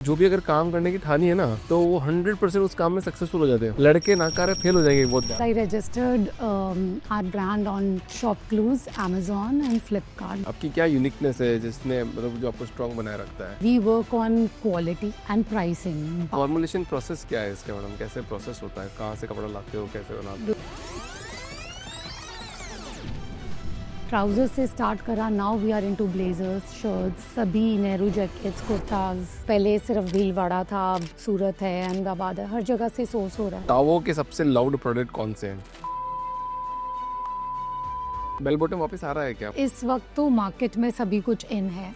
जो भी अगर काम करने की ठानी है ना तो वो 100% उस काम में सक्सेसफुल हो जाते हैं। लड़के नाकारे फेल हो जाएंगे बहुत ज्यादा। I registered our brand on Shopclues, Amazon and Flipkart. आपकी क्या यूनिकनेस है जिसने मतलब जो आपको स्ट्रांग बनाए रखता है? We work on quality and pricing. Formulation process क्या है इसका मैडम? कैसे प्रोसेस होता है? कहाँ से कपड़ा लाते हो, कैसे बनाते हो? Trousers से start करा, now we are into blazers, shirts, सभी नेहरू जैकेट्स, कुर्ताज। पहले सिर्फ भीलवाड़ा था, अब सूरत है, अहमदाबाद है, हर जगह से सोर्स हो रहा है। तावो के सबसे लाउड प्रोडक्ट कौन से हैं? बेल बॉटम वापस आ रहा है क्या? इस वक्त तो मार्केट में सभी कुछ इन है।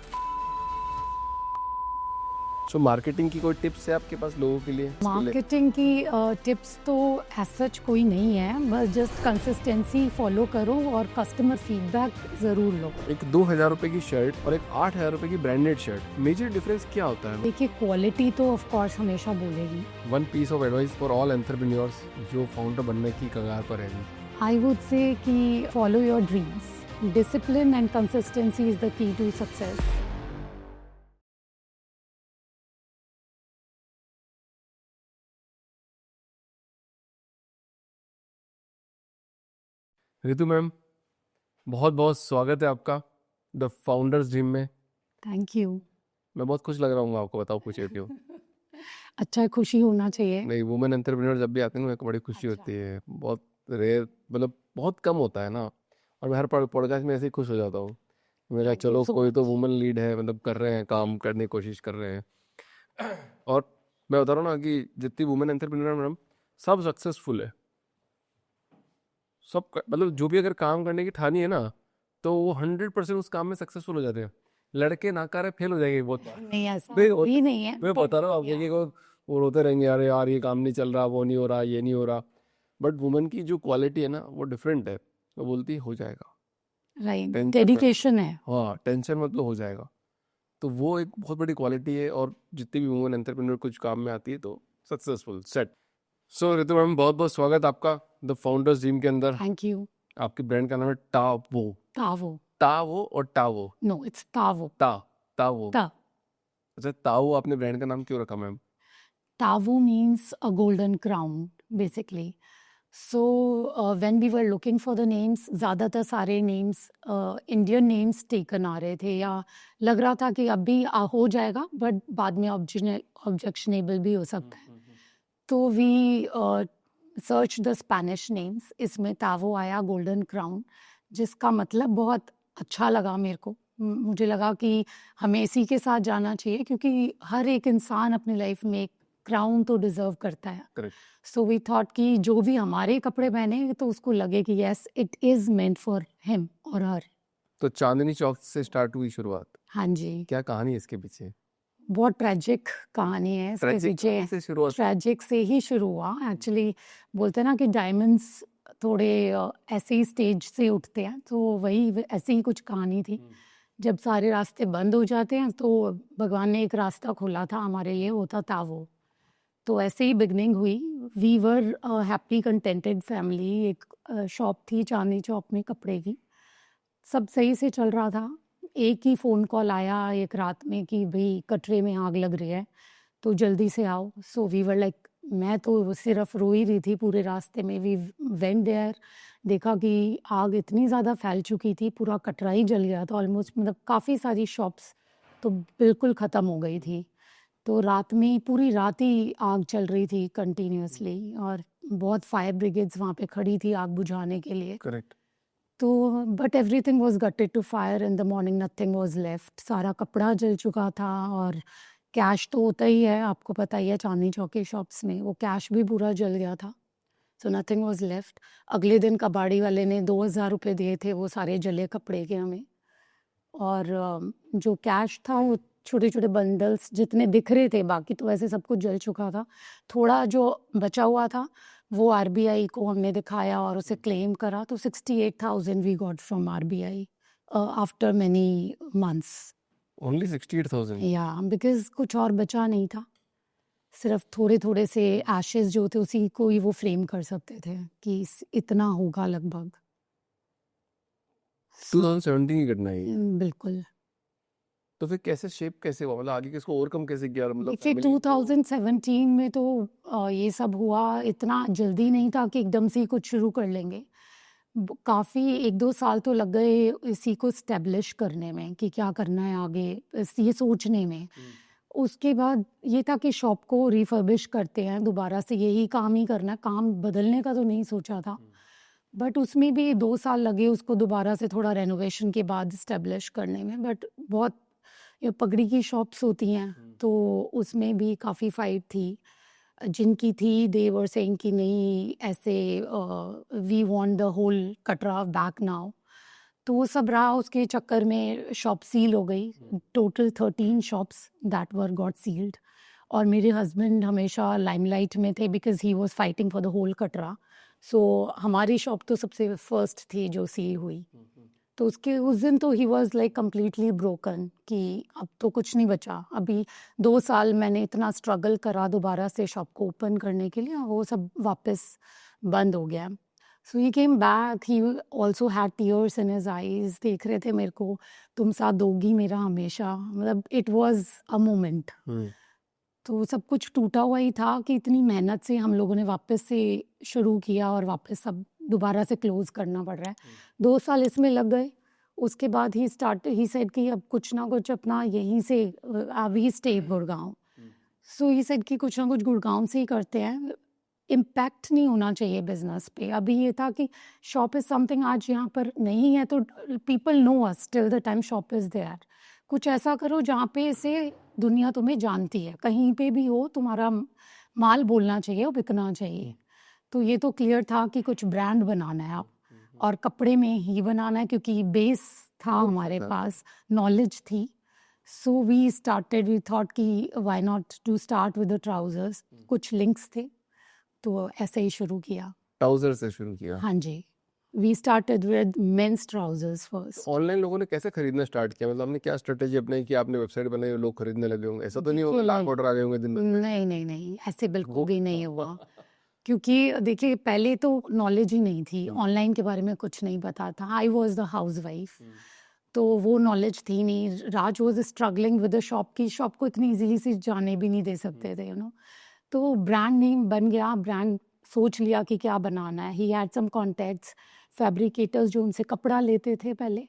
सो मार्केटिंग की कोई टिप्स है आपके पास लोगों के लिए? मार्केटिंग की टिप्स तो एज सच कोई नहीं है, बस जस्ट कंसिस्टेंसी फॉलो करो और कस्टमर फीडबैक ज़रूर लो। एक 2000 रुपए की शर्ट और एक 8000 रुपए की ब्रांडेड शर्ट, मेजर डिफरेंस क्या होता है? देखिए, क्वालिटी तो ऑफ कोर्स हमेशा बोलेगी। One piece of advice for all entrepreneurs जो फाउंडर बनने की कगार पर है। आई वुड से कि follow your dreams, discipline and consistency is the key to success. Ritu ma'am, बहुत बहुत स्वागत है आपका द फाउंडर्स ड्रीम में। Thank you. मैं बहुत खुश लग रहा हूँ आपको, बताओ पूछ रही हो? अच्छा है, खुशी होना चाहिए। नहीं, वुमेन एंटरप्रेन्योर जब भी आते हैं ना एक बड़ी खुशी अच्छा। होती है। बहुत रेयर, मतलब बहुत कम होता है ना। और मैं हर पॉडकास्ट में ऐसे ही खुश हो जाता हूँ। मैं कहा Thank you चलो so कोई तो much. वुमेन लीड है, मतलब कर रहे हैं, काम करने की कोशिश कर रहे हैं। और मैं बता रहा हूँ ना कि जितनी वुमेन एंटरप्रेन्योर मैडम सब सक्सेसफुल है। मतलब जो भी अगर काम करने की ठानी है ना तो वो 100% उस काम में सक्सेसफुल हो जाते हैं। लड़के नाकारे फेल हो जाएंगे बहुत बार। नहीं, ऐसा नहीं भी नहीं है। मैं बता रहा हूँ आपको कि वो रोते रहेंगे, अरे यार ये काम नहीं चल रहा, वो नहीं हो रहा, ये नहीं हो रहा। बट वुमेन की जो क्वालिटी है ना वो डिफरेंट है। वो बोलती है हो जाएगा, राइट, टेंशन डेडिकेशन है। हाँ टेंशन मतलब हो जाएगा। तो वो एक बहुत बड़ी क्वालिटी है। और जितनी भी वुमेन एंटरप्रेन्योर कुछ काम में आती है तो सक्सेसफुल सेट। सो रितु मैम, बहुत बहुत स्वागत आपका द फाउंडर्स टीम के अंदर। Thank you. आपके ब्रांड का नाम है टावो। तावो। तावो और टावो? नो, इट्स तावो। तावो। ता अच्छा, तावो आपने ब्रांड का नाम क्यों रखा ma'am? Tavu means a golden crown, basically. So when we were looking for the names, ज़्यादातर सारे names Indian names taken आ रहे थे, या लग रहा था कि अभी हो जाएगा, but बाद में objectionable भी हो सकता है। तो we searched the Spanish names, इसमें तावो आया, golden crown, जिसका मतलब बहुत अच्छा लगा मेरे को। मुझे लगा कि हमें इसी के साथ जाना चाहिए, क्योंकि हर एक इंसान अपनी लाइफ में एक क्राउन तो डिजर्व करता है। करेक्ट। सो वी थॉट कि जो भी हमारे कपड़े पहने तो उसको लगे कि yes, it is meant for him और हर। तो चांदनी चौक से स्टार्ट हुई शुरुआत। हाँ जी। क्या कहानी है इसके पीछे? बहुत ट्रेजिक कहानी है इसके ट्रेजिक पीछे। से शुरुआत? ट्रेजिक से ही शुरू हुआ एक्चुअली। बोलते हैं ना कि डायमंड्स थोड़े ऐसे ही स्टेज से उठते हैं, तो वही ऐसी ही कुछ कहानी थी। जब सारे रास्ते बंद हो जाते हैं तो भगवान ने एक रास्ता खोला था हमारे लिए, होता था वो। तो ऐसे ही बिगनिंग हुई। We were happy contented family. एक शॉप थी चांदनी चौक में कपड़े की, सब सही से चल रहा था। एक ही फ़ोन कॉल आया एक रात में कि भाई कटरे में आग लग रही है, तो जल्दी से आओ। सो वी वर लाइक, मैं तो सिर्फ रो ही रही थी पूरे रास्ते में। वी वेंट देयर, देखा कि आग इतनी ज़्यादा फैल चुकी थी, पूरा कटरा ही जल गया था ऑलमोस्ट। मतलब काफ़ी सारी शॉप्स तो बिल्कुल ख़त्म हो गई थी। तो रात में, पूरी रात ही आग चल रही थी कंटिन्यूअसली, और बहुत फायर ब्रिगेड्स वहाँ पे खड़ी थी आग बुझाने के लिए। करेक्ट। तो but everything was gutted to fire in the morning, nothing was left. सारा कपड़ा जल चुका था, और कैश तो होता ही है, आपको पता ही है चांदनी चौक के शॉप्स में, वो कैश भी पूरा जल गया था। So nothing was left. अगले दिन कबाड़ी वाले ने 2000 रुपये दिए थे वो सारे जले कपड़े के हमें। और जो कैश था वो छोटे छोटे बंडल्स जितने दिख रहे थे, बाकी तो वैसे सब कुछ जल चुका था। थोड़ा जो बचा हुआ था वो आरबीआई को हमने दिखाया और उसे क्लेम करा, तो 68,000 we got from RBI after many months. Only 68,000? या बिकॉज कुछ और बचा नहीं था, सिर्फ थोड़े थोड़े से एशेज जो थे उसी को ही वो फ्रेम कर सकते थे कि इतना होगा लगभग। 2017 की घटना है ये। बिल्कुल। तो फिर कैसे शेप कैसे हुआ, मतलब आगे किसको ओवरकम कैसे किया, मतलब फिर family को? 2017 में तो ये सब हुआ, इतना जल्दी नहीं था कि एकदम से ही कुछ शुरू कर लेंगे। काफ़ी 1-2 साल तो लग गए इसी को स्टैब्लिश करने में कि क्या करना है आगे, ये सोचने में। उसके बाद ये था कि शॉप को रिफर्बिश करते हैं दोबारा से, यही काम ही करना है, काम बदलने का तो नहीं सोचा था। बट उसमें भी 2 साल लगे उसको दोबारा से थोड़ा रेनोवेशन के बाद स्टैब्लिश करने में। बट बहुत ये पगड़ी की शॉप्स होती हैं तो उसमें भी काफ़ी फाइट थी। जिनकी थी दे वर सेइंग कि नहीं ऐसे we want the whole Katra back now. तो वो सब रहा, उसके चक्कर में शॉप सील हो गई। Total 13 shops that were got sealed. और मेरे हस्बैंड हमेशा लाइमलाइट में थे because he was fighting for the whole Katra. So हमारी शॉप तो सबसे फर्स्ट थी जो सील हुई। तो उसके उस दिन तो he was like completely broken कि अब तो कुछ नहीं बचा। अभी 2 साल मैंने इतना स्ट्रगल करा दोबारा से शॉप को ओपन करने के लिए, वो सब वापस बंद हो गया। So he came back, he also had tears in his eyes, देख रहे थे मेरे को, तुम साथ दोगी मेरा हमेशा, मतलब इट वॉज अ मोमेंट। तो सब कुछ टूटा हुआ ही था कि इतनी मेहनत से हम लोगों ने वापस से शुरू किया और वापस सब दोबारा से क्लोज करना पड़ रहा है। 2 साल इसमें लग गए। उसके बाद ही सेड कि अब कुछ ना कुछ अपना यहीं से we stay Gurgaon. So he said कि कुछ ना कुछ गुड़गांव से ही करते हैं, इम्पैक्ट नहीं होना चाहिए बिजनेस पे। अभी ये था कि शॉप इज़ समथिंग, आज यहाँ पर नहीं है तो people know us till the time shop is there. कुछ ऐसा करो जहाँ पे इसे दुनिया तुम्हें जानती है, कहीं पे भी हो तुम्हारा माल बोलना चाहिए और बिकना चाहिए। तो ये तो क्लियर था कि कुछ ब्रांड बनाना है आप, और कपड़े में ही बनाना है क्योंकि बेस था हमारे पास, नॉलेज थी। सो वी थॉट कि why not to start with the trousers. कुछ लिंक्स थे तो ऐसे ही शुरू किया। ट्राउजर से शुरू किया। हाँ जी, we started with men's trousers first. Online लोगों ने कैसे खरीदना स्टार्ट किया, मतलब आपने क्या स्ट्रेटेजी अपनाई कि आपने वेबसाइट बनाई और लोग खरीदने लगे होंगे? ऐसा तो नहीं होगा लाख ऑर्डर आ गए होंगे दिन में? नहीं नहीं नहीं, ऐसे बिल्कुल भी नहीं हुआ। क्योंकि देखिए पहले तो नॉलेज ही नहीं थी, ऑनलाइन के बारे में कुछ नहीं पता था। I was the housewife, तो वो नॉलेज थी नहीं। Raj was struggling with the shop की शॉप को इतनी इजीली से जाने भी नहीं दे सकते थे, यू नो। तो ब्रांड नेम बन गया, ब्रांड सोच लिया कि क्या बनाना है। He had some contacts, fabricators जो उनसे कपड़ा लेते थे पहले,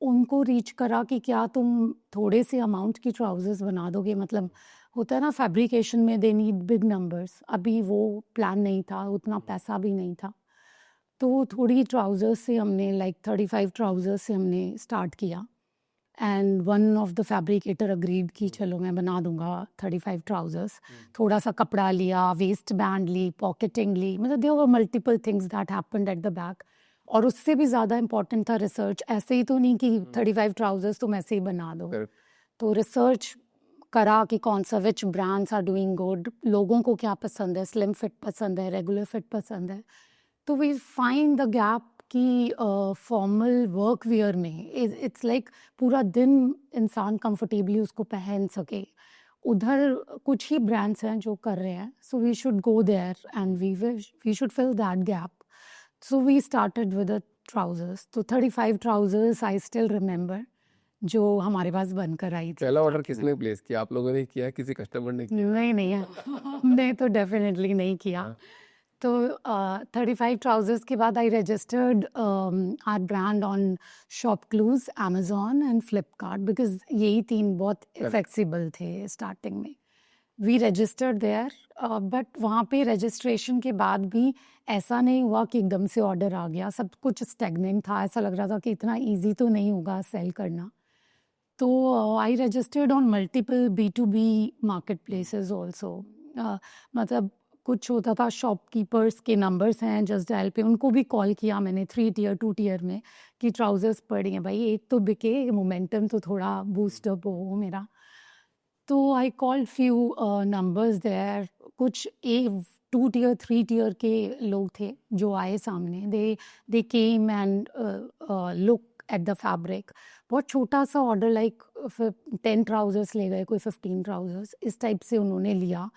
उनको रीच करा कि क्या तुम थोड़े से अमाउंट की ट्राउजर्स बना दोगे। मतलब होता है ना फैब्रिकेशन में दे नीड बिग नंबर्स। अभी वो प्लान नहीं था, उतना पैसा भी नहीं था। तो थोड़ी ट्राउजर्स से हमने लाइक 35 ट्राउजर्स से हमने स्टार्ट किया। And one of the fabricator agreed कि चलो मैं बना दूंगा 35 ट्राउजर्स। थोड़ा सा कपड़ा लिया, वेस्ट बैंड ली, पॉकेटिंग ली, मतलब there were multiple things that happened at the back. और उससे भी ज़्यादा इम्पॉर्टेंट था रिसर्च। ऐसे ही तो नहीं कि 35 ट्राउजर्स तुम ऐसे ही बना दो। तो रिसर्च करा कि कौन सा विच ब्रांड्स आर डूइंग गुड, लोगों को क्या पसंद है, स्लिम फिट पसंद है, रेगुलर फिट पसंद है। तो वी फाइंड द गैप कि फॉर्मल वर्क वियर में इट्स लाइक पूरा दिन इंसान कंफर्टेबली उसको पहन सके। उधर कुछ ही ब्रांड्स हैं जो कर रहे हैं, so we should go there and we should fill that gap. So we started with the trousers. तो 35 ट्राउजर्स आई स्टिल रिमेंबर जो हमारे पास बनकर आई थी। पहला ऑर्डर किसने प्लेस किया, आप लोगों ने किया, किसी कस्टमर ने किया? नहीं नहीं, हमने तो डेफिनेटली नहीं किया। तो 35 ट्राउजर्स के बाद I registered our brand on ShopClues, Amazon and Flipkart, because यही 3 बहुत फ्लेक्सिबल थे स्टार्टिंग में। वी रजिस्टर्ड देयर, बट वहाँ पे रजिस्ट्रेशन के बाद भी ऐसा नहीं हुआ कि एकदम से ऑर्डर आ गया। सब कुछ स्टेगनेंट था, ऐसा लग रहा था कि इतना ईजी तो नहीं होगा सेल करना। तो आई registered on multiple B2B market places also. मतलब कुछ होता था, शॉपकीपर्स के नंबर्स हैं जस्ट डायल पे, उनको भी कॉल किया मैंने 3 टियर 2 टियर में कि ट्राउजर्स पड़ी हैं भाई, एक तो बिके, मोमेंटम तो थोड़ा बूस्टअप हो मेरा। तो I call few numbers there. कुछ 2 टियर 3 टियर के लोग थे जो आए सामने। They came and look at the fabric. बहुत छोटा सा ऑर्डर, लाइक 10 ट्राउजर्स ले गए, कोई 15 ट्राउजर्स, इस टाइप से उन्होंने लिया।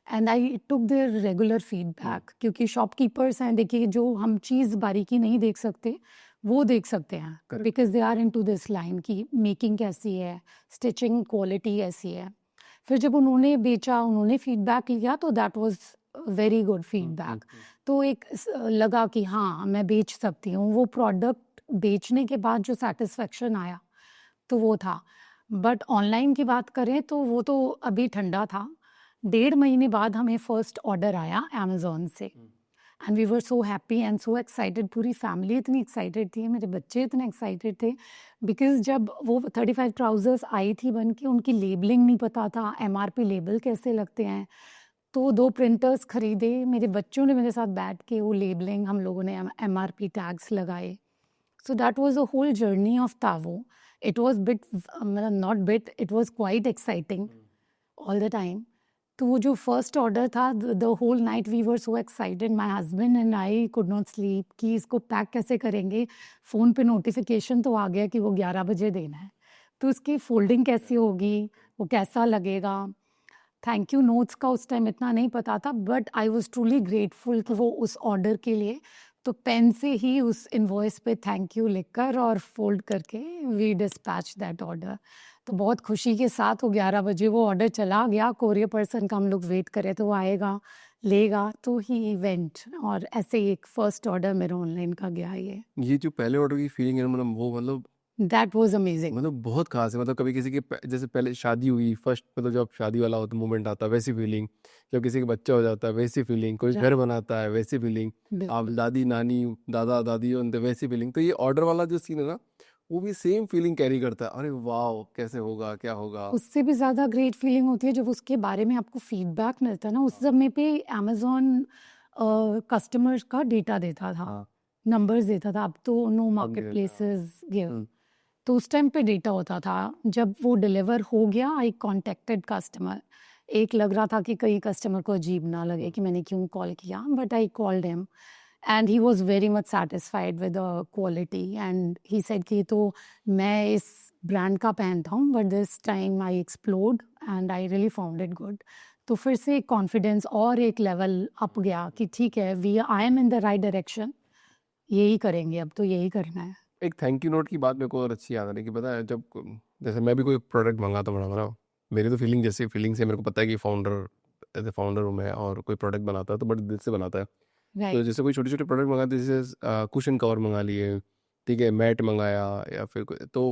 And I took there regular feedback, क्योंकि शॉपकीपर्स हैं, देखिए जो हम चीज़ बारीकी नहीं देख सकते वो देख सकते हैं, Correct. Because they are into this line की मेकिंग कैसी है, स्टिचिंग क्वालिटी कैसी है। फिर जब उन्होंने बेचा, उन्होंने फीडबैक लिया, तो that was very good feedback. तो एक लगा कि हाँ मैं बेच सकती हूँ। वो प्रोडक्ट बेचने के बाद जो सेटिस्फेक्शन आया तो वो था। बट ऑनलाइन की बात करें तो वो तो अभी ठंडा था। 1.5 महीने बाद हमें फर्स्ट ऑर्डर आया अमेज़न से, and we were so happy and so excited. पूरी फैमिली इतनी एक्साइटेड थी, मेरे बच्चे इतने एक्साइटेड थे, बिकॉज जब वो 35 ट्राउजर्स आई थी बन के, उनकी लेबलिंग नहीं पता था, MRP लेबल कैसे लगते हैं। तो 2 प्रिंटर्स खरीदे, मेरे बच्चों ने मेरे साथ बैठ के वो लेबलिंग, हम लोगों ने MRP टैग्स लगाए। So that was a whole journey of Tavo. It was not bit, it was quite exciting all the time. तो वो जो फर्स्ट ऑर्डर था, the whole night we were so excited, my husband and I could not sleep कि इसको pack कैसे करेंगे। Phone पे notification तो आ गया कि वो 11 बजे देना है, तो उसकी फोल्डिंग कैसी होगी, वो कैसा लगेगा। थैंक यू नोट्स का उस टाइम इतना नहीं पता था, but I was truly grateful कि वो उस ऑर्डर के लिए तो पेन से ही उस इनवॉइस पे थैंक यू लिखकर और फोल्ड करके वी डिस्पैच दैट ऑर्डर। तो बहुत खुशी के साथ वो 11 बजे वो ऑर्डर चला गया। कोरियर पर्सन का हम लोग वेट करे तो वो आएगा, लेगा, तो ही वेंट, और ऐसे ही एक फर्स्ट ऑर्डर मेरा ऑनलाइन का गया। ये जो पहले ऑर्डर की फीलिंग है मतलब वो मतलब दैट वाज अमेजिंग। मतलब बहुत खास है। मतलब कभी किसी के जैसे पहले शादी हुई फर्स्ट, मतलब जब शादी वाला होता मोमेंट आता है वैसी फीलिंग, जब किसी का बच्चा हो जाता है वैसी फीलिंग, कोई घर बनाता है वैसी फीलिंग, आप दादी नानी दादा दादी होते वैसी फीलिंग। तो ये ऑर्डर वाला जो सीन है ना, वो भी सेम फीलिंग कैरी करता है। अरे वाह, कैसे होगा, क्या होगा। उससे भी ज़्यादा ग्रेट फीलिंग होती है जब उसके बारे में आपको फीडबैक मिलता है ना। उस समय पे अमेज़न कस्टमर्स का डेटा देता था, नंबर्स देता था। अब तो नो मार्केट प्लेसेस गिव, तो उस टाइम पे डेटा होता था। जब वो डिलीवर हो गया, आई कॉन्टेक्टेड कस्टमर। एक लग रहा था कि कई कस्टमर को अजीब ना लगे कि मैंने क्यों कॉल किया, but I called him and he was very much satisfied with the quality, and he said कि तो मैं इस ब्रांड का पहनता हूँ, but this time I explored and I really found it good. तो फिर से कॉन्फिडेंस और एक लेवल अप गया कि ठीक है, I am in the right direction, यही करेंगे, अब तो यही करना है। एक थैंक यू नोट की बात मेरे को और अच्छी याद आ रही कि पता है, जब जैसे मैं भी कोई प्रोडक्ट मंगाता बड़ा बड़ा, मेरी तो फीलिंग जैसी फीलिंग से मेरे को पता है कि फाउंडर, एज ए फाउंडर हूँ मैं, और कोई प्रोडक्ट बनाता है तो बड़े दिल से बनाता है। तो राइट, जैसे कोई छोटे छोटे प्रोडक्ट मंगाते, जैसे कुशन कवर मंगा लिए, ठीक है, मैट मंगाया, या फिर तो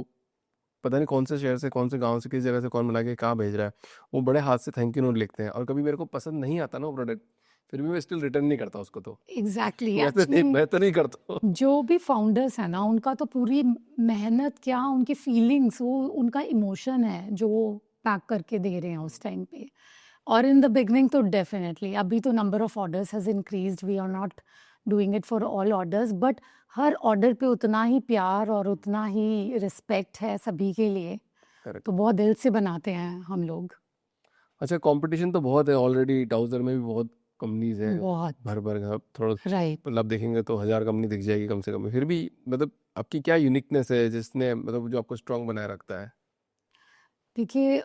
पता नहीं कौन से शहर से, कौन से गांव से, किस जगह से कौन बना के कहाँ भेज रहा है, वो बड़े हाथ से थैंक यू नोट लिखते हैं। और कभी मेरे को पसंद नहीं आता ना वो प्रोडक्ट, फिर भी मैं स्टिल रिटर्न नहीं करता उसको। तो एग्जैक्टली। मैं तो नहीं करता। जो भी फाउंडर्स है ना, उनका तो पूरी मेहनत क्या, उनकी फीलिंग्स, वो उनका इमोशन है जो वो पैक करके दे रहे हैं उस टाइम पे। और इन द बिगनिंग तो डेफिनेटली, अभी तो number of orders has increased, we are not doing it for all orders, but हर ऑर्डर पे उतना ही प्यार और उतना ही रिस्पेक्ट है सभी के लिए। Correct. तो बहुत दिल से बनाते हैं हम लोग। अच्छा, कंपटीशन तो बहुत है ऑलरेडी, ट्राउजर में भी बहुत कंपनीज हैं, बहुत, भर भर का थोड़ा राइट। मतलब देखेंगे तो 1000 कंपनी दिख जाएगी कम से कम। फिर भी मतलब आपकी क्या यूनिकनेस है जिसने मतलब जो आपको स्ट्रांग बनाए रखता है? देखिए,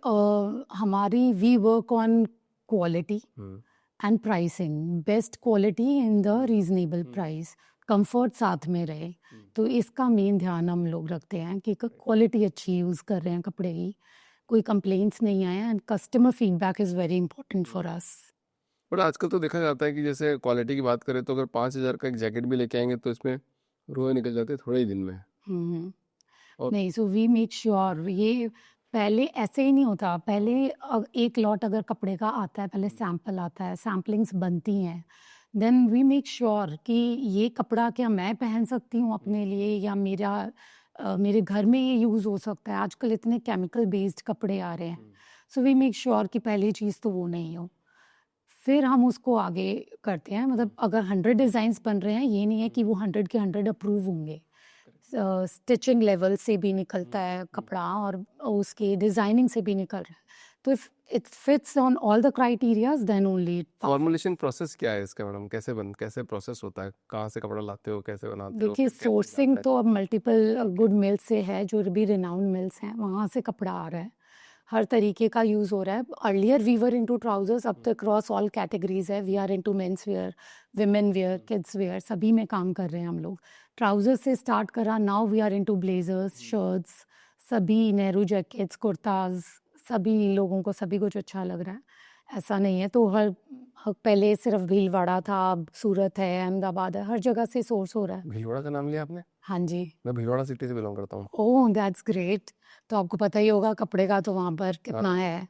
हमारी we work on quality hmm, and pricing, best quality in the reasonable price, comfort साथ में रहे। तो इसका मेन ध्यान हम लोग रखते हैं कि क्वालिटी अच्छी यूज़ कर रहे हैं कपड़े की, कोई कंप्लेंट्स नहीं आए, and customer feedback is very important for us. But आजकल तो देखा जाता है कि जैसे क्वालिटी की बात करें तो अगर 5000 का एक जैकेट भी लेके आएंगे तो इसमें रोए निकल जाते हैं थोड़े ही दिन में। और नहीं, सो वी मेक श्योर, ये पहले ऐसे ही नहीं होता। पहले एक लॉट अगर कपड़े का आता है, पहले सैंपल आता है, सैम्पलिंग्स बनती हैं, देन वी मेक श्योर कि ये कपड़ा क्या मैं पहन सकती हूँ अपने लिए, या मेरे घर में ये यूज़ हो सकता है। आजकल इतने केमिकल बेस्ड कपड़े आ रहे हैं, सो वी मेक श्योर कि पहली चीज़ तो वो नहीं हो, फिर हम उसको आगे करते हैं। मतलब अगर 100 डिज़ाइंस बन रहे हैं, ये नहीं है कि वो 100 के 100 अप्रूव होंगे। स्टिचिंग लेवल से भी निकलता है कपड़ा, और उसके डिज़ाइनिंग से भी निकल रहा है। तो if it fits on all the criterias, then only it. Formulation process क्या है इसका मैडम? कैसे प्रोसेस होता है? कहाँ से कपड़ा लाते हो, कैसे बनाते हो, देखिए, फिर कैसे सोर्सिंग जाता है? तो अब मल्टीपल गुड मिल्स से है, जो भी रिनाउंड मिल्स हैं वहाँ से कपड़ा आ रहा है, हर तरीके का यूज़ हो रहा है। Earlier we were into trousers, अब तो क्रॉस ऑल कैटेगरीज है। We are into men's wear, women wear, kids wear, सभी में काम कर रहे हैं हम लोग। ट्राउजर से स्टार्ट करा, now we are into blazers, shirts, सभी नेहरू जैकेट्स, कुर्ताज, सभी लोगों को सभी कुछ अच्छा लग रहा है। ऐसा नहीं है, तो पहले सिर्फ भीलवाड़ा था, अब सूरत है, अहमदाबाद है, हर जगह से सोर्स हो रहा है। भीलवाड़ा का नाम लिया आपने? हाँ जी। मैं भीलवाड़ा सिटी से बिलोंग करता हूँ। Oh that's great. तो आपको पता ही होगा कपड़े का तो वहाँ पर कितना हाँ, है।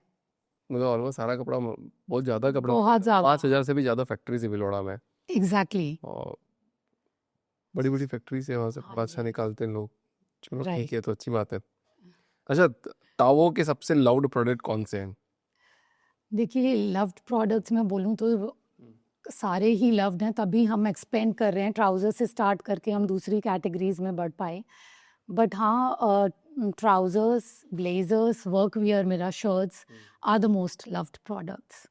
मतलब ऑलमोस्ट सारा कपड़ा बहुत ज़्यादा कपड़ा, बहुत ज़्यादा। 5,000 से भी ज़्यादा फैक्ट्रीज है भीलवाड़ा में, एग्जैक्टली। और बड़ी बड़ी फैक्ट्रीज है, वहाँ से हाँ बादशाह जी। निकालते हैं लोग। चलो ठीक राइट। है, तो अच्छी बात है। अच्छा, तावो के सबसे लाउड प्रोडक्ट कौन से हैं? देखिए लव्ड प्रोडक्ट्स में बोलूँ तो सारे ही लव्ड हैं, तभी हम एक्सपेंड कर रहे हैं, ट्राउज़र से स्टार्ट करके हम दूसरी कैटेगरीज में बढ़ पाए। बट हाँ, ट्राउज़र्स, ब्लेजर्स, वर्क वियर, मेरा shirts are the most loved products.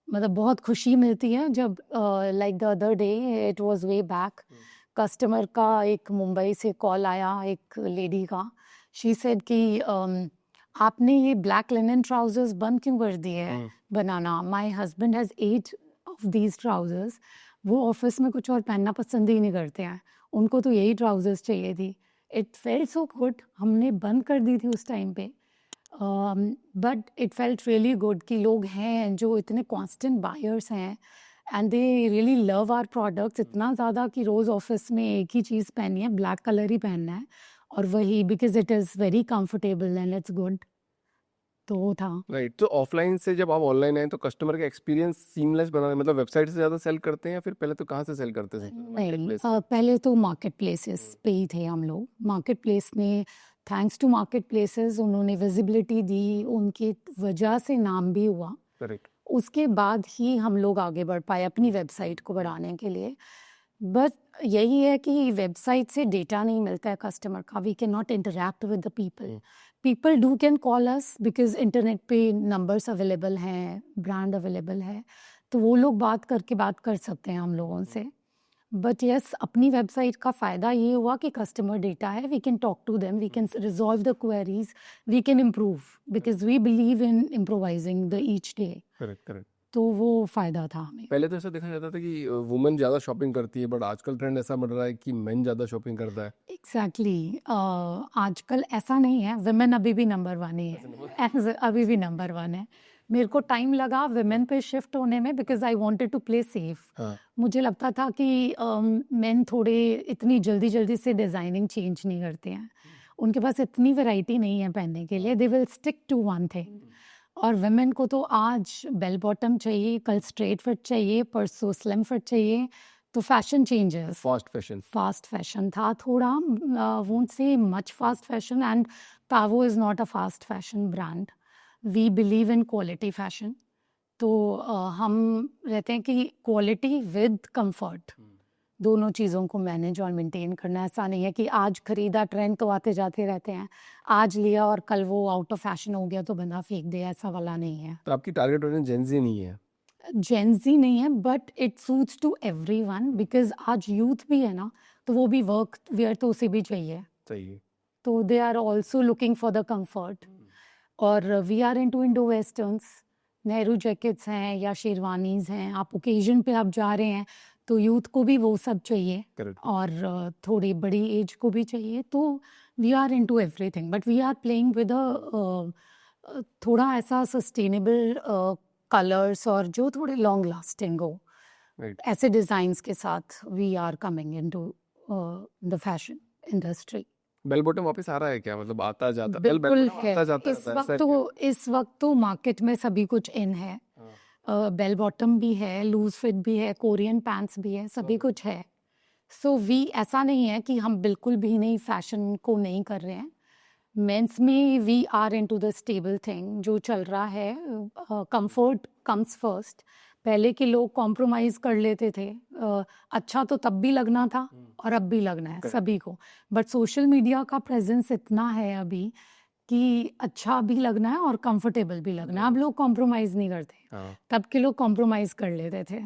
मतलब बहुत खुशी मिलती है जब like the other day, it was way back, customer का एक मुंबई से कॉल आया, एक लेडी का। शी सेड कि आपने ये ब्लैक लिनन ट्राउजर्स बंद क्यों कर दिए हैं बनाना? My husband has 8 of these trousers. वो ऑफिस में कुछ और पहनना पसंद ही नहीं करते हैं, उनको तो यही ट्राउजर्स चाहिए थी। इट फेल्ट सो गुड, हमने बंद कर दी थी उस टाइम पे, but it felt really good कि लोग हैं जो इतने कांस्टेंट बायर्स हैं and they really love our products इतना ज़्यादा कि रोज़ ऑफिस में एक ही चीज़ पहननी है, ब्लैक कलर ही पहनना है, और वही because it is very comfortable and it's good. तो वो था। राइट, तो ऑफलाइन से जब आप ऑनलाइन आए तो कस्टमर का एक्सपीरियंस सीमलेस बनाने, मतलब वेबसाइट से ज़्यादा सेल करते हैं या फिर पहले तो कहाँ से सेल करते थे? नहीं, पहले तो मार्केट प्लेसेस पे ही थे हम लोग। मार्केट प्लेस ने, थैंक्स टू मार्केट प्लेसेस, उन्होंने विजिबिलिटी दी, उनकी वजह से नाम भी हुआ। करेक्ट। उसके बाद ही हम लोग आगे बढ़ पाए अपनी वेबसाइट को बढ़ाने के लिए। बस यही है कि वेबसाइट से डेटा नहीं मिलता है कस्टमर का, we can not interact with the people. People do can call us because internet पे नंबर्स अवेलेबल हैं, ब्रांड अवेलेबल है, तो वो लोग बात कर सकते हैं हम लोगों से। बट यस, अपनी वेबसाइट का फ़ायदा ये हुआ कि कस्टमर डेटा है, we can talk to them, we can resolve the queries, we can improve because we believe in improvising the each day. Correct correct. तो वो फ़ायदा था हमें। पहले तो ऐसा देखा जाता था कि वुमेन ज़्यादा शॉपिंग करती है, बट आजकल ट्रेंड ऐसा बढ़ रहा है कि मेन ज़्यादा शॉपिंग करता है। एग्जैक्टली, आजकल ऐसा नहीं है, विमेन अभी भी नंबर 1 ही है, अभी भी नंबर 1 है। मेरे को टाइम लगा विमेन पे शिफ्ट होने में because I wanted to play safe. हाँ, मुझे लगता था कि मेन थोड़े इतनी जल्दी जल्दी से डिज़ाइनिंग चेंज नहीं करते हैं, उनके पास इतनी वैरायटी नहीं है पहनने के लिए, they will stick to one thing. और वुमेन को तो आज बेल बॉटम चाहिए, कल स्ट्रेट फिट चाहिए, परसों स्लिम फिट चाहिए, तो फैशन चेंजेस। फास्ट फैशन था थोड़ा, won't say much fast fashion, and Tavo is not a fast fashion brand, we believe in quality fashion. तो हम रहते हैं कि क्वालिटी विद कंफर्ट, दोनों चीज़ों को मैनेज और मेंटेन करना। ऐसा नहीं है कि आज खरीदा, ट्रेंड तो आते जाते रहते हैं, आज लिया और कल वो आउट ऑफ फैशन हो गया तो बंदा फेंक दे, ऐसा वाला नहीं है। तो आपकी टारगेट ऑडियंस जेंजी नहीं है? जेंजी नहीं है, but it suits to everyone because आज यूथ भी है ना, तो वो भी वर्क वेयर तो उसे भी चाहिए, सही। तो they are also looking for the comfort. और we are into Indo westerns, Nehru jackets हैं या शेरवानीज हैं, आप ओकेजन पे आप जा रहे हैं तो यूथ को भी वो सब चाहिए, Correct. और थोड़ी बड़ी एज को भी चाहिए, तो we are into everything, but we are playing with थोड़ा ऐसा सस्टेनेबल कलर्स और जो थोड़े लॉन्ग लास्टिंग हो, Right. ऐसे डिज़ाइंस के साथ we are coming into the fashion industry. Bell bottom वापस आ रहा है क्या? मतलब आता जाता बिल्कुल है, आता जाता इस रहता है, वक्त ऐसा तो इस वक्त तो मार्केट में सभी कुछ इन है, हाँ। बेल बॉटम भी है, लूज फिट भी है, कोरियन पैंट्स भी है, सभी कुछ है। सो वी, ऐसा नहीं है कि हम बिल्कुल भी नहीं फैशन को नहीं कर रहे हैं। मेंस में we are into the stable thing, जो चल रहा है, कंफर्ट कम्स फर्स्ट। पहले के लोग कॉम्प्रोमाइज़ कर लेते थे, अच्छा तो तब भी लगना था और अब भी लगना है सभी को, बट सोशल मीडिया का प्रेजेंस इतना है अभी कि अच्छा भी लगना है और कंफर्टेबल भी लगना है, अब लोग कॉम्प्रोमाइज़ नहीं करते, हाँ। तब के लोग कॉम्प्रोमाइज़ कर लेते थे।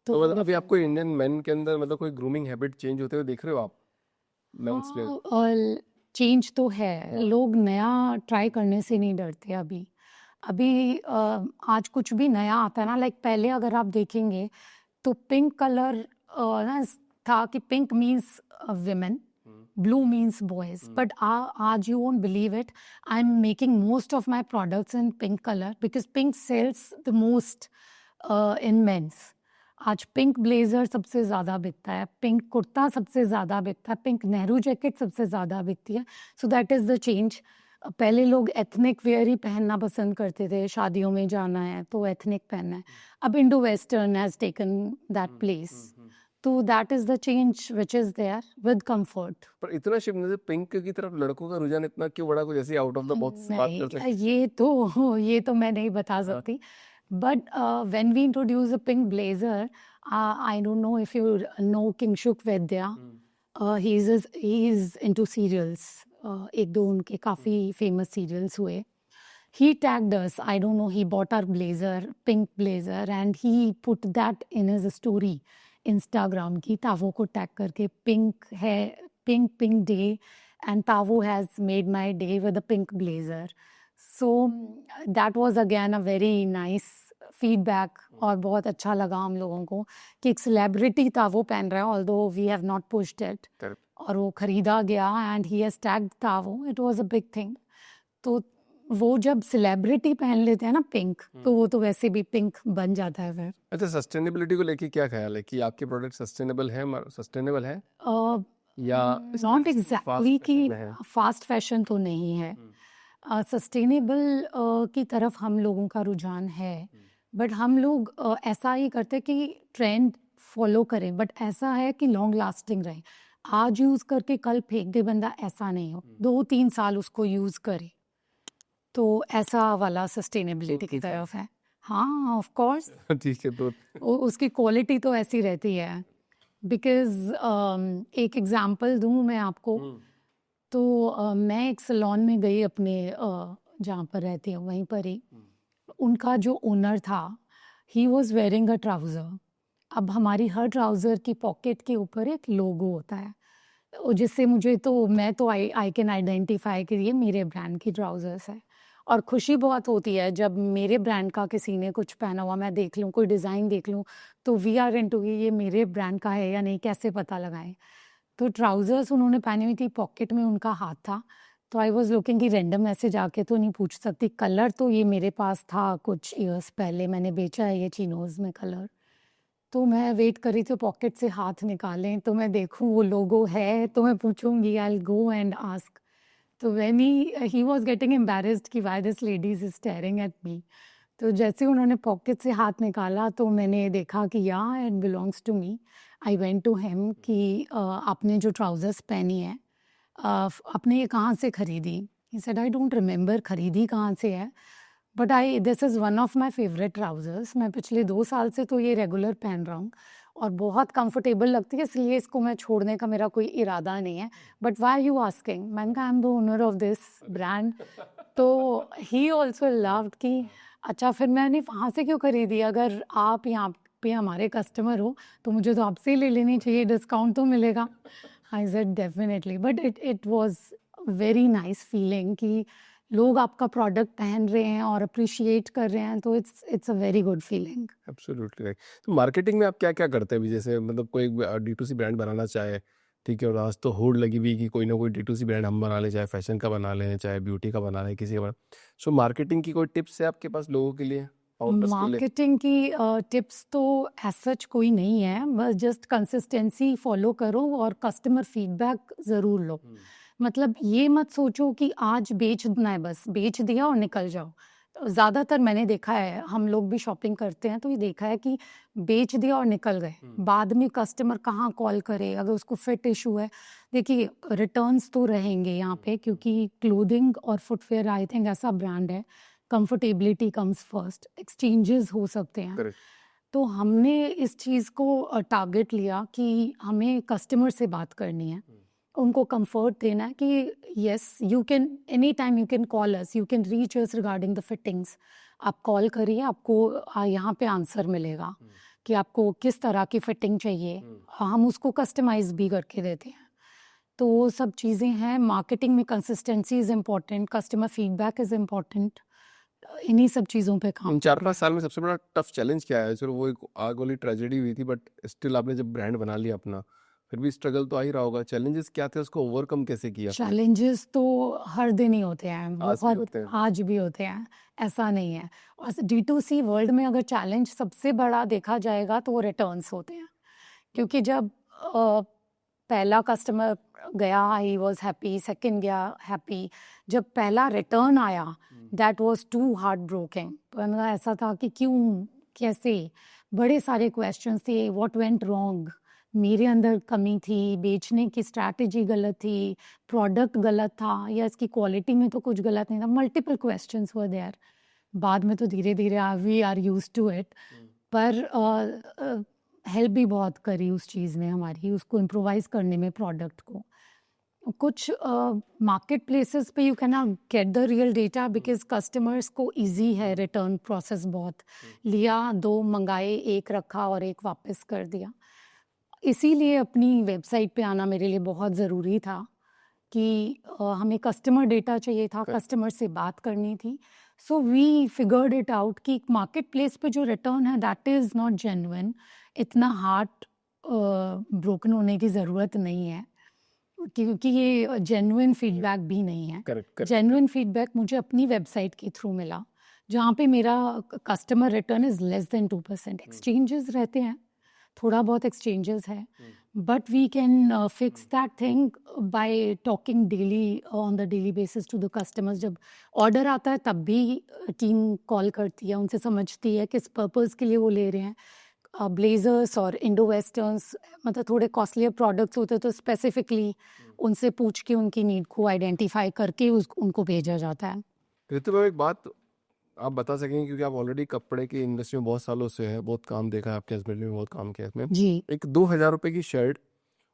तो मतलब अभी आपको इंडियन मेन के अंदर मतलब कोई ग्रूमिंग हैबिट चेंज होते हुए देख रहे हो आप मेंस में? और चेंज तो है, लोग नया ट्राई करने से नहीं डरते अभी। अभी आज कुछ भी नया आता है ना, लाइक पहले अगर आप देखेंगे तो पिंक कलर ना था कि pink means women, blue means boys, but आज you won't believe it, I'm making most of my products in pink color because pink sells the most in men's. आज पिंक ब्लेजर सबसे ज़्यादा बिकता है, pink kurta सबसे ज़्यादा बिकता है, पिंक नेहरू जैकेट सबसे ज़्यादा बिकती है. So that is the change. पहले लोग एथनिक वेयर ही पहनना पसंद करते थे, शादियों में जाना है तो एथनिक पहनना है. अब Indo western has taken that place. तो that is the change which is there with comfort. पर इतना शिफ्ट नहीं, पिंक की तरफ लड़कों का रुझान इतना क्यों बढ़ा? कुछ ऐसी आउट ऑफ द बॉक्स बात कर सकते हैं? ये तो मैं नहीं बता सकती. But when we introduce a pink blazer, I don't know if you know Kingshuk Vaidya. He is into serials. एक दो उनके काफ़ी फेमस सीरियल्स हुए. He tagged us. I don't know. He bought our blazer, pink blazer, and he put that in his story, Instagram की. तावो को tag करके pink है, pink day, and Tavo has made my day with a pink blazer. So that was again a very nice feedback और बहुत अच्छा लगा हम लोगों को कि एक celebrity तावो पहन रहा है, although we have not pushed it. Correct. और वो खरीदा गया and he has tagged Tavo. It was a big thing. तो वो जब सेलिब्रिटी पहन लेते हैं ना पिंक, तो वो तो वैसे भी पिंक बन जाता है फिर. अच्छा, सस्टेनेबिलिटी को लेके क्या ख्याल है कि आपके प्रोडक्ट सस्टेनेबल है या नॉट एग्जैक्टली कि fashion में है? फास्ट फैशन तो नहीं है. सस्टेनेबल की तरफ हम लोगों का रुझान है, बट हम लोग ऐसा ही करते कि ट्रेंड फॉलो करें, बट ऐसा है कि लॉन्ग लास्टिंग रहे. आज यूज़ करके कल फेंक दे बंदा, ऐसा नहीं हो. 2-3 साल उसको यूज़ करे, तो ऐसा वाला सस्टेनेबिलिटी की तरफ है. हाँ, ऑफ कोर्स. ठीक है. तो उसकी क्वालिटी तो ऐसी रहती है. बिकॉज एक एग्जांपल दूँ मैं आपको, तो मैं एक सैलून में गई अपने जहाँ पर रहती हूँ वहीं पर ही. उनका जो ओनर था, he was wearing a trouser. अब हमारी हर ट्राउज़र की पॉकेट के ऊपर एक लोगो होता है, जिससे मैं तो आई कैन आइडेंटिफाई कि ये मेरे ब्रांड की ट्राउज़र्स है. और खुशी बहुत होती है जब मेरे ब्रांड का किसी ने कुछ पहना हुआ मैं देख लूँ, कोई डिज़ाइन देख लूँ, तो वी आर इनटू ये मेरे ब्रांड का है या नहीं, कैसे पता लगाएं. तो ट्राउज़र्स उन्होंने पहनी हुई थी, पॉकेट में उनका हाथ था. तो आई वॉज लुकिंग कि रैंडम ऐसे जाके तो नहीं पूछ सकती. कलर तो ये मेरे पास था, कुछ ईयर्स पहले मैंने बेचा है ये चिनोज़ में कलर. तो मैं वेट कर रही थी पॉकेट से हाथ निकालें तो मैं देखूं वो लोगो है, तो मैं पूछूंगी, I will go and ask. तो when he was getting embarrassed कि why this lady is staring at me. तो जैसे उन्होंने पॉकेट से हाथ निकाला तो मैंने देखा कि या it belongs to me. I went to him कि आपने जो ट्राउज़र्स पहनी है, आपने ये कहाँ से खरीदी. He said I don't remember खरीदी कहाँ से है, but this is one of my favourite trousers. मैं पिछले 2 साल से तो ये रेगुलर पहन रहा हूँ और बहुत कंफर्टेबल लगती है, इसलिए इसको मैं छोड़ने का मेरा कोई इरादा नहीं है. बट व्हाई यू आस्किंग, मैंने कहा I am the owner of this brand. तो ही ऑल्सो लव्ड कि अच्छा फिर मैंने वहाँ से क्यों खरीदी, अगर आप यहाँ पे हमारे कस्टमर हो तो मुझे तो आपसे ही ले लेनी चाहिए, डिस्काउंट तो मिलेगा. I said definitely. But it was very nice feeling कि लोग आपका प्रोडक्ट पहन रहे हैं और अप्रिशिएट कर रहे हैं, तो it's a very good feeling. Absolutely right. तो मार्केटिंग में आप क्या क्या करते हैं अभी? जैसे मतलब कोई D2C ब्रांड बनाना चाहे, ठीक है, और आज तो होड़ लगी हुई कि कोई ना कोई D2C ब्रांड हम बना लें, चाहे फैशन का बना लें, चाहे ब्यूटी का बना लें, किसी का बना. सो मार्केटिंग की कोई टिप्स है आपके पास लोगों के लिए, फाउंडर्स के लिए? मार्केटिंग की टिप्स तो एज सच कोई नहीं है, बस जस्ट कंसिस्टेंसी फॉलो करो और कस्टमर फीडबैक ज़रूर लो. मतलब ये मत सोचो कि आज बेचना है, बस बेच दिया और निकल जाओ. ज़्यादातर मैंने देखा है, हम लोग भी शॉपिंग करते हैं तो ये देखा है कि बेच दिया और निकल गए. बाद में कस्टमर कहाँ कॉल करे अगर उसको फिट इशू है. देखिए रिटर्न्स तो रहेंगे यहाँ पे, क्योंकि क्लोथिंग और फुटवेयर आई थिंक ऐसा ब्रांड है, कंफर्टेबिलिटी कम्स फर्स्ट. एक्सचेंजेस हो सकते हैं. Correct. तो हमने इस चीज़ को टारगेट लिया कि हमें कस्टमर से बात करनी है, उनको कंफर्ट देना है कि yes you can any time you can call us, you can reach us regarding the fittings. आप कॉल करिए, आपको यहाँ पे आंसर मिलेगा कि आपको किस तरह की फिटिंग चाहिए. हम उसको कस्टमाइज भी करके देते हैं. तो वो सब चीज़ें हैं. मार्केटिंग में consistency is important, customer feedback is important. इन्हीं सब चीज़ों पे काम. 4-5 साल में सबसे बड़ा टफ चैलेंज क्या है? चलो वो एक आग वाली ट्रेजेडी हुई थी, बट स्टिल आपने जब ब्रांड बना लिया अपना, फिर भी स्ट्रगल तो आ ही रहा होगा, चैलेंजेस क्या थे, उसको ओवरकम कैसे किया? चैलेंजेस तो हर दिन ही होते हैं, आज भी बहुत होते हैं। आज भी होते हैं, ऐसा नहीं है। और D2C वर्ल्ड में अगर चैलेंज सबसे बड़ा देखा जाएगा तो वो रिटर्न्स होते हैं, क्योंकि जब पहला कस्टमर गया ही वॉज हैप्पी, सेकंड गया हैप्पी, जब पहला रिटर्न आया that was too heart breaking. मतलब ऐसा था कि क्यों, कैसे, बड़े सारे क्वेश्चंस थे, व्हाट वेंट रॉन्ग, मेरे अंदर कमी थी, बेचने की स्ट्रैटेजी गलत थी, प्रोडक्ट गलत था, या इसकी क्वालिटी में तो कुछ गलत नहीं था, मल्टीपल क्वेश्चंस वर देयर। बाद में तो धीरे धीरे we are used to it, पर हेल्प भी बहुत करी उस चीज़ ने हमारी, उसको इम्प्रोवाइज करने में प्रोडक्ट को। कुछ मार्केट प्लेसेस पे you can not get the real data because customers को इजी है रिटर्न प्रोसेस, बहुत लिया, 2 मंगाए, 1 रखा और 1 वापस कर दिया। इसीलिए अपनी वेबसाइट पे आना मेरे लिए बहुत ज़रूरी था कि हमें कस्टमर डेटा चाहिए था, कस्टमर से बात करनी थी। So we figured it out कि मार्केट प्लेस पे जो रिटर्न है दैट इज़ नॉट जेन्युइन, इतना हार्ट ब्रोकन होने की ज़रूरत नहीं है, क्योंकि ये जेन्युइन फीडबैक भी नहीं है। करेक्ट। जेन्युइन फीडबैक मुझे अपनी वेबसाइट के थ्रू मिला, जहाँ पे मेरा customer return is less than 2%। Exchanges रहते हैं, थोड़ा बहुत एक्सचेंजेस है, but we can fix that thing by talking daily on the daily basis to the customers. जब ऑर्डर आता है तब भी टीम कॉल करती है, उनसे समझती है किस पर्पस के लिए वो ले रहे हैं। ब्लेजर्स और इंडो वेस्टर्न्स, मतलब थोड़े कॉस्टलियर प्रोडक्ट्स होते हैं तो स्पेसिफिकली उनसे पूछ के उनकी नीड को आइडेंटिफाई करके उनको भेजा जाता है। ऋतु मैम, एक बात आप बता सकेंगे, क्योंकि आप ऑलरेडी कपड़े की इंडस्ट्री में बहुत सालों से है, बहुत काम देखा है, आपके हस्बैंड ने भी बहुत काम किया है इसमें। जी, एक 2,000 रुपये की शर्ट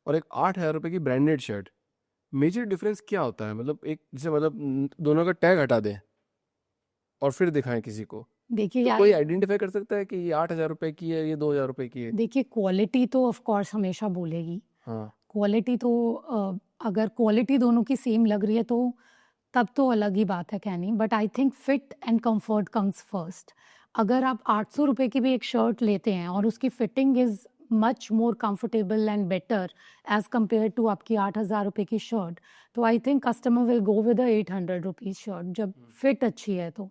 और एक 8,000 रुपये की ब्रांडेड शर्ट, मेजर डिफरेंस क्या होता है? मतलब एक जैसे, मतलब दोनों का टैग हटा दें और फिर दिखाएं किसी को, देखिए तो यार, कोई आइडेंटिफाई कर सकता है कि ये 8,000 रुपये की है, ये 2,000 रुपये की है? देखिए क्वालिटी तो ऑफ कोर्स हमेशा बोलेगी। हाँ। क्वालिटी तो अगर क्वालिटी दोनों की सेम लग रही है तो तब तो अलग ही बात है कहनी, but I think fit and comfort comes first. अगर आप 800 रुपये की भी एक शर्ट लेते हैं और उसकी fitting is much more comfortable and better as compare to आपकी 8,000 रुपये की शर्ट, तो I think customer will go with 800 rupees shirt जब फिट अच्छी है तो।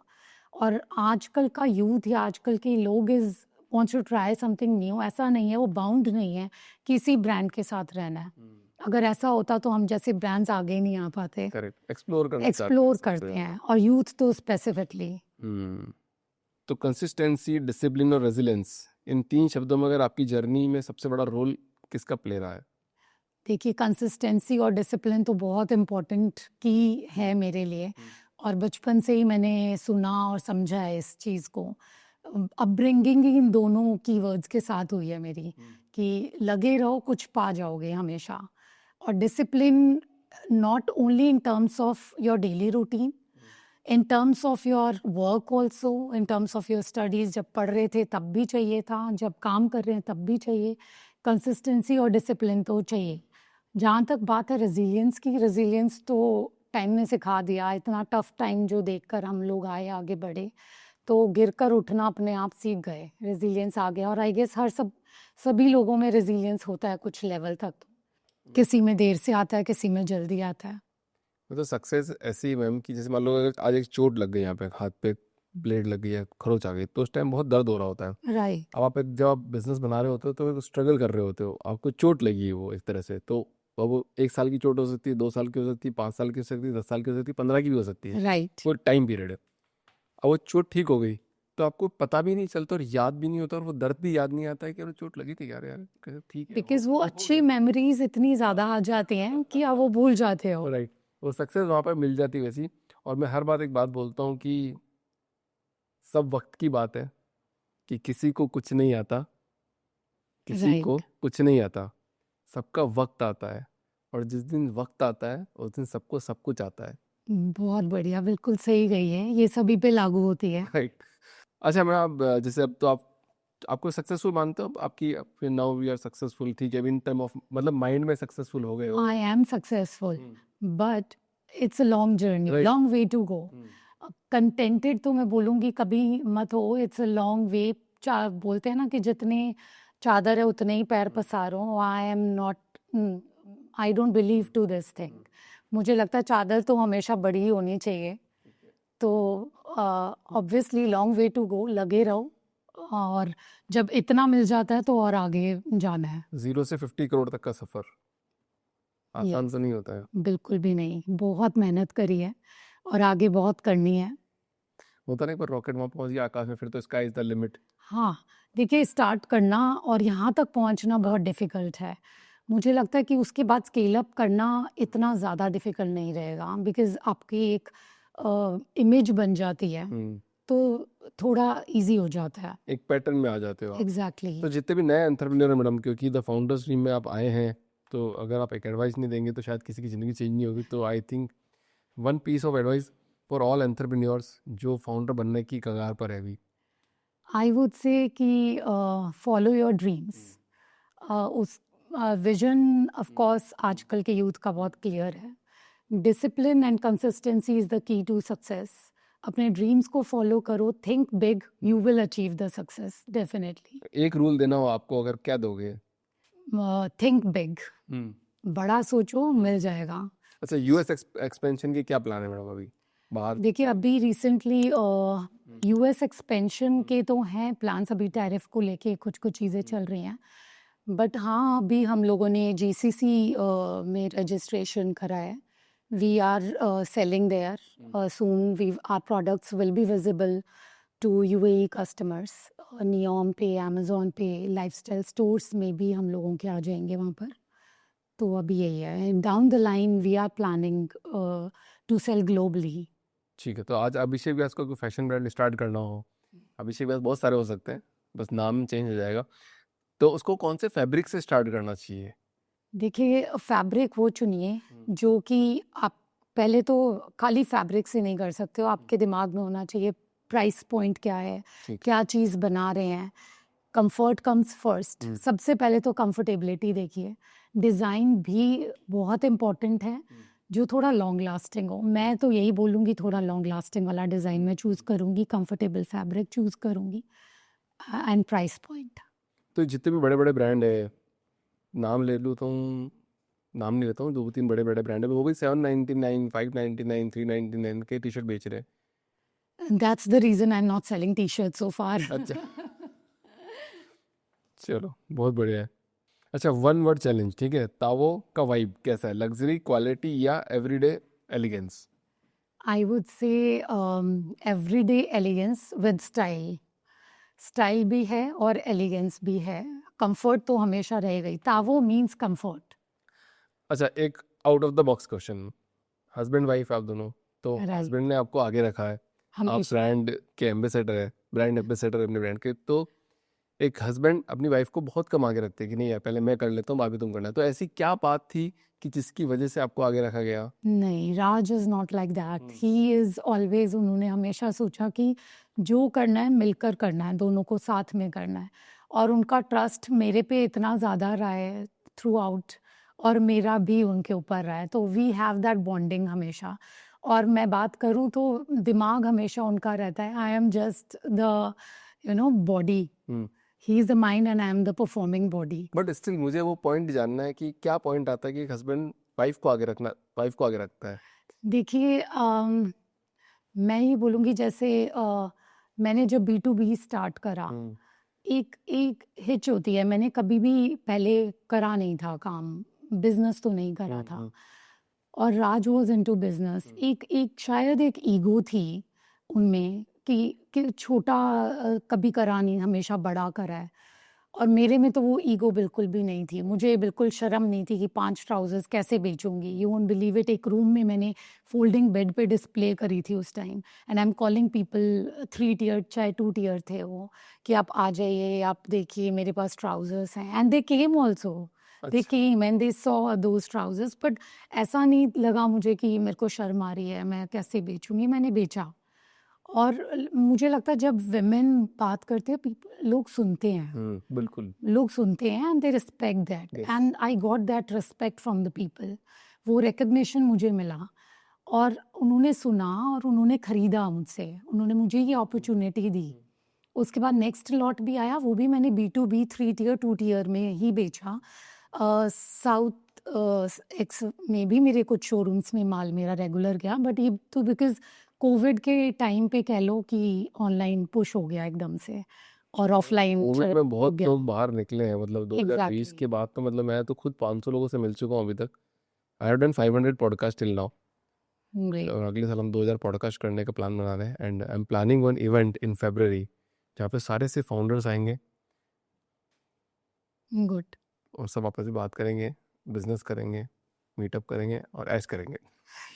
और आजकल का यूथ या आजकल के लोग is wants to try something new, ऐसा नहीं है, वो बाउंड नहीं है किसी ब्रांड के साथ रहना है। अगर ऐसा होता तो हम जैसे ब्रांड्स आगे नहीं आ पाते। करेक्ट, एक्सप्लोर करना चाहते हैं एक्सप्लोर सबसे करते ज़्यादा। हैं, और यूथ तो स्पेसिफिकली। तो कंसिस्टेंसी, डिसिप्लिन और रेजिलेंस, इन 3 शब्दों में अगर आपकी जर्नी में सबसे बड़ा रोल किसका प्ले रहा है? देखिए कंसिस्टेंसी और डिसिप्लिन तो बहुत इम्पोर्टेंट की है मेरे लिए, और बचपन से ही मैंने सुना और समझा है इस चीज़ को। अपब्रिंगिंग इन दोनों की वर्ड्स के साथ हुई है मेरी, कि लगे रहो, कुछ पा जाओगे हमेशा। और discipline not only in terms of your daily routine, in terms of your work also, in terms of your studies. जब पढ़ रहे थे तब भी चाहिए था, जब काम कर रहे हैं तब भी चाहिए। कंसिस्टेंसी और डिसिप्लिन तो चाहिए। जहाँ तक बात है रेजिलियंस की, रेजिलियंस तो टाइम ने सिखा दिया। इतना टफ टाइम जो देखकर हम लोग आए, आगे बढ़े, तो गिरकर उठना अपने आप सीख गए, रेजिलियंस आ गया। और आई गेस सभी लोगों में रेजिलियंस होता है कुछ लेवल तक, किसी में देर से आता है, किसी में जल्दी आता है। मतलब सक्सेस ऐसी ही मैम कि जैसे मान लो अगर आज एक चोट लग गई, यहाँ पे हाथ पे ब्लेड लग गई है, खरोच आ गई, तो उस टाइम बहुत दर्द हो रहा होता है। राइट, अब आप जब आप बिजनेस बना रहे होते हो तो स्ट्रगल कर रहे होते हो, आपको चोट लगी है वो एक तरह से, तो अब वो 1 साल की चोट हो सकती है, 2 साल की हो सकती है, 5 साल की हो सकती है, 10 साल की हो सकती है, 15 की भी हो सकती है। राइट। वो टाइम पीरियड है। अब वो चोट ठीक हो गई तो आपको पता भी नहीं चलता और याद भी नहीं होता, और वो दर्द भी याद नहीं आता है कि अरे चोट लगी थी यार, यार कैसे ठीक है। बिकॉज वो अच्छी मेमोरीज इतनी ज़्यादा आ जाती हैं कि आप वो भूल जाते हो। राइट, वो सक्सेस वहाँ पर मिल जाती है वैसी। और मैं हर बार एक बात बोलता हूँ कि सब वक्त की बात है, कि किसी को कुछ नहीं आता, किसी को राइट, कुछ नहीं आता, सबका वक्त आता है, और जिस दिन वक्त आता है उस दिन सबको सब कुछ आता है। बहुत बढ़िया, बिल्कुल सही गई है, ये सभी पे लागू होती है। राइट। अच्छा मैं, आप जैसे अब तो आप आपको सक्सेसफुल मानते हो? अब आपकी फिर नाउ वी आर सक्सेसफुल, ठीक है, इन टर्म ऑफ मतलब माइंड में सक्सेसफुल हो गए हो? I am successful, but it's a long journey, Right. Long way to go. Contented तो मैं बोलूँगी कभी मत हो, इट्स अ लॉन्ग वे। बोलते हैं ना कि जितने चादर है उतने ही पैर पसारो। I am not I don't believe to this thing. मुझे लगता है चादर तो हमेशा बड़ी ही होनी चाहिए। तो obviously long way to go, लगे रहो, और जब इतना मिल जाता है तो और आगे जाना है। 0 से 50 करोड़ तक का सफर आसान तो नहीं होता है। बिल्कुल भी नहीं, बहुत मेहनत करी है और आगे बहुत करनी है। होता नहीं, पर रॉकेट वहां पहुंच गया आकाश में, फिर तो स्काई इज द लिमिट। हाँ, देखिए स्टार्ट करना और यहाँ तक पहुँचना बहुत डिफ़िकल्ट है। मुझे लगता है कि उसके बाद स्केल अप करना इतना ज़्यादा डिफ़िकल्ट नहीं रहेगा, बिकॉज़ आपकी एक इमेज बन जाती है, तो थोड़ा ईज़ी हो जाता है। एक पैटर्न में आ जाते हो आप। एग्ज़ैक्टली। तो जितने भी नए एंटरप्रेन्योर हैं मैडम, क्योंकि द फाउंडर्स टीम में आप आए हैं, तो अगर आप एक एडवाइस नहीं देंगे तो शायद किसी की ज़िंदगी चेंज नहीं होगी। तो I think one piece of advice for all entrepreneurs जो फाउंडर बनने की कगार पर है अभी। आई वुड से कि फॉलो योर ड्रीम्स। उस विजन ऑफ कोर्स आजकल के यूथ का बहुत क्लियर है। Discipline and consistency is the key to success. अपने ड्रीम्स को फॉलो करो, think big, you will achieve the success definitely. एक रूल देना हो आपको, अगर क्या दोगे? थिंक बिग, बड़ा सोचो, मिल जाएगा। अच्छा, यूएस एक्सपेंशन के क्या प्लान है मैडम अभी बाहर? देखिए अभी रिसेंटली यूएस एक्सपेंशन के तो हैं प्लान्स, अभी टैरिफ को लेके कुछ कुछ चीज़ें चल रही हैं, बट हाँ अभी हम लोगों ने जीसीसी में रजिस्ट्रेशन करा है। We are selling there soon. We are products will be visible to UAE customers, Neom pay, Amazon पे, लाइफस्टाइल स्टोर्स में भी हम लोगों के आ जाएंगे वहाँ पर। तो अभी यही है, down the line we are planning to sell globally. ठीक है, तो आज अभिषेक व्यास को कोई फैशन ब्रांड स्टार्ट करना हो, अभिषेक व्यास बहुत सारे हो सकते हैं, बस नाम चेंज हो जाएगा, तो उसको कौन से फैब्रिक से स्टार्ट करना चाहिए? देखिए फैब्रिक वो चुनिए जो कि आप पहले तो खाली फैब्रिक से नहीं कर सकते हो, आपके दिमाग में होना चाहिए प्राइस पॉइंट क्या है, ठीक। क्या चीज़ बना रहे हैं। कंफर्ट कम्स फर्स्ट, सबसे पहले तो कंफर्टेबिलिटी देखिए। डिज़ाइन भी बहुत इम्पोर्टेंट है, जो थोड़ा लॉन्ग लास्टिंग हो। मैं तो यही बोलूँगी थोड़ा लॉन्ग लास्टिंग वाला डिज़ाइन मैं चूज़ करूँगी, कंफर्टेबल फैब्रिक चूज़ करूँगी, एंड प्राइस पॉइंट। तो जितने भी बड़े बड़े ब्रांड है, नाम ले लूँ तो नाम नहीं लेता हूँ, 2-3 बड़े बड़े ब्रांड है, वो भी 799, 599, 399 के टी शर्ट बेच रहे हैं। That's the reason I am not selling T shirt so far. अच्छा चलो बहुत बढ़िया है। अच्छा, वन वर्ड चैलेंज, ठीक है, तावो का वाइब कैसा है? लग्जरी, क्वालिटी या everyday elegance? I would say everyday elegance with style. Style भी है और एलिगेंस भी है। कंफर्ट तो हमेशा रहेगा ही। तावो मीन्स कंफर्ट। अच्छा, एक out of the box question, husband wife आप दोनों, तो Right. हस्बैंड ने आपको आगे रखा है, आप हमेशा। ब्रांड के एम्बेसडर है, ब्रांड एम्बेसडर अपने ब्रांड के, तो एक हस्बैंड अपनी वाइफ को बहुत कम आगे रखते हैं कि नहीं यार पहले मैं कर लेता हूँ, बाद में तुम करना है, तो ऐसी क्या बात थी कि जिसकी वजह से आपको आगे रखा गया? नहीं, Raj is not like that. He is always, उन्होंने हमेशा सोचा कि जो करना है मिलकर करना है, दोनों को साथ में करना है। और उनका ट्रस्ट मेरे पे इतना ज़्यादा रहा है थ्रू आउट, और मेरा भी उनके ऊपर रहा है, तो वी हैव दैट बॉन्डिंग हमेशा। और मैं बात करूँ तो दिमाग हमेशा उनका रहता है। I am just the body, he is the mind and I am the performing body. But still मुझे वो पॉइंट जानना है कि क्या पॉइंट आता है कि हस्बैंड वाइफ को आगे रखता है? देखिए मैं ये बोलूँगी जैसे मैंने जब B2B स्टार्ट करा, एक एक हिच होती है। मैंने कभी भी पहले करा नहीं था काम, बिजनेस तो नहीं करा था, और राज वॉज इनटू बिजनेस। एक शायद एक ईगो थी उनमें कि छोटा कभी करा नहीं, हमेशा बड़ा करा है। और मेरे में तो वो ईगो बिल्कुल भी नहीं थी। मुझे बिल्कुल शर्म नहीं थी कि 5 ट्राउजर्स कैसे बेचूंगी। यू वोंट बिलीव इट, एक रूम में मैंने फोल्डिंग बेड पे डिस्प्ले करी थी उस time, and I am calling people 3 tier, चाहे 2 टियर थे वो, कि आप आ जाइए, आप देखिए मेरे पास ट्राउजर्स हैं। And they came also, they came and they saw those trousers, but ऐसा नहीं लगा मुझे कि मेरे को शर्म आ रही है, मैं कैसे बेचूंगी। मैंने बेचा। और मुझे लगता है जब विमेन बात करते हैं, लोग सुनते हैं, बिल्कुल लोग सुनते हैं, and they respect that, and I got that respect from the people. वो रिकग्निशन मुझे मिला, और उन्होंने सुना और उन्होंने ख़रीदा मुझसे, उन्होंने मुझे ये अपॉर्चुनिटी दी। उसके बाद नेक्स्ट लॉट भी आया, वो भी मैंने B2B 3 टियर 2 टियर में ही बेचा। साउथ एक्स में भी मेरे कुछ शोरूम्स में माल मेरा रेगुलर गया, बट ये तो बिकॉज कोविड के टाइम पे कह लो कि ऑनलाइन पुश हो गया एकदम से और ऑफलाइन कोविड में हो बहुत गया। लोग बाहर निकले हैं, मतलब 2020 के एग्जैक्टली। बाद तो मतलब मैं तो खुद 500 लोगों से मिल चुका हूँ अभी तक। I have done 500 podcast till now, great. और अगले साल हम 2000 पॉडकास्ट करने का प्लान बना रहे हैं। And I am planning one event in February जहाँ पे सारे से फाउंडर्स आएंगे गुड। और सब आपस में बात करेंगे, बिजनेस करेंगे, मीटअप करेंगे और ऐश करेंगे।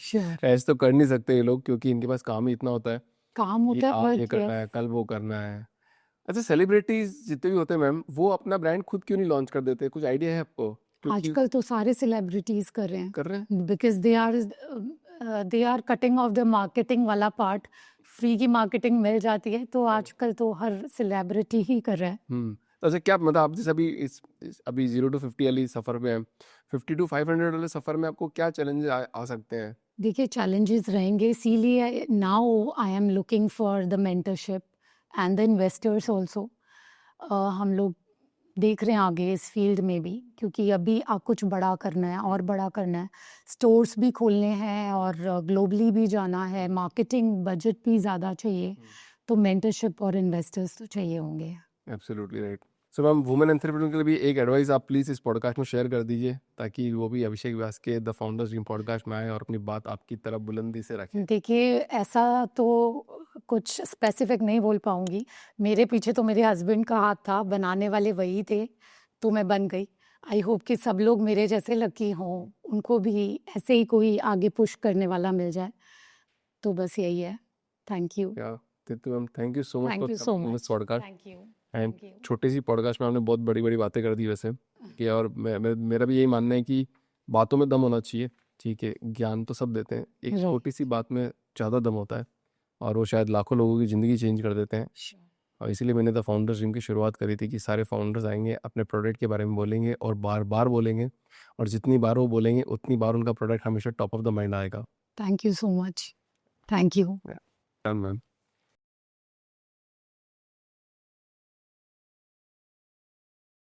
श्योर। ऐश तो कर नहीं सकते ये लोग, क्योंकि इनके पास काम ही इतना होता है काम कि होता है आज ये बट करना है, कल वो करना है। अच्छा, सेलिब्रिटीज जितने भी होते हैं मैम, वो अपना ब्रांड खुद क्यों नहीं लॉन्च कर देते? कुछ आइडिया है आपको? क्योंकि आजकल तो सारे सेलिब्रिटीज कर रहे कर रहे हैं। हैं because they are cutting off the marketing वाला पार्ट। फ्री की मार्केटिंग मिल जाती है तो आजकल तो हर सेलिब्रिटी ही कर रहा है। तो अच्छा, क्या मतलब आप जैसे अभी अभी 0 to 50 वाली सफर में हैं, 50 to 500 वाले सफर में आपको क्या चैलेंज आ सकते हैं? देखिए चैलेंजेस रहेंगे, इसीलिए now I am looking for the mentorship and the investors also. हम लोग देख रहे हैं आगे इस फील्ड में भी, क्योंकि अभी कुछ बड़ा करना है और बड़ा करना है। स्टोर्स भी खोलने हैं और ग्लोबली भी जाना है, मार्केटिंग बजट भी ज़्यादा चाहिए, तो मेंटरशिप और इन्वेस्टर्स तो चाहिए होंगे। Absolutely right. So ma'am, women entrepreneur के लिए भी एक एडवाइस आप प्लीज़ इस पॉडकास्ट में शेयर कर दीजिए, ताकि वो भी अभिषेक व्यास के द फाउंडर्स ड्रीम पॉडकास्ट में आए और अपनी बात आपकी तरफ बुलंदी से रखें। देखिए ऐसा तो कुछ स्पेसिफिक नहीं बोल पाऊंगी। मेरे पीछे तो मेरे हस्बैंड का हाथ था, बनाने वाले वही थे, तो मैं बन गई। आई होप कि सब लोग मेरे जैसे लकी हों, उनको भी ऐसे ही कोई आगे पुश करने वाला मिल जाए, तो बस यही है। Thank you. या Titu ma'am, thank you so much thank for you so coming this much. Podcast. Thank you. And thank you. छोटी सी पॉडकास्ट में आपने बहुत बड़ी बड़ी बातें कर दी वैसे कि, और मेरा भी यही मानना है कि बातों में दम होना चाहिए। ठीक है, ज्ञान तो सब देते हैं, एक Right. छोटी सी बात में ज़्यादा दम होता है, और वो शायद लाखों लोगों की ज़िंदगी चेंज कर देते हैं। Sure. और इसीलिए मैंने द फाउंडर्स ड्रीम की शुरुआत करी थी कि सारे फाउंडर्स आएंगे, अपने प्रोडक्ट के बारे में बोलेंगे और बार बार बोलेंगे, और जितनी बार वो बोलेंगे उतनी बार उनका प्रोडक्ट हमेशा टॉप ऑफ द माइंड आएगा। Thank you so much. Thank you. Done ma'am.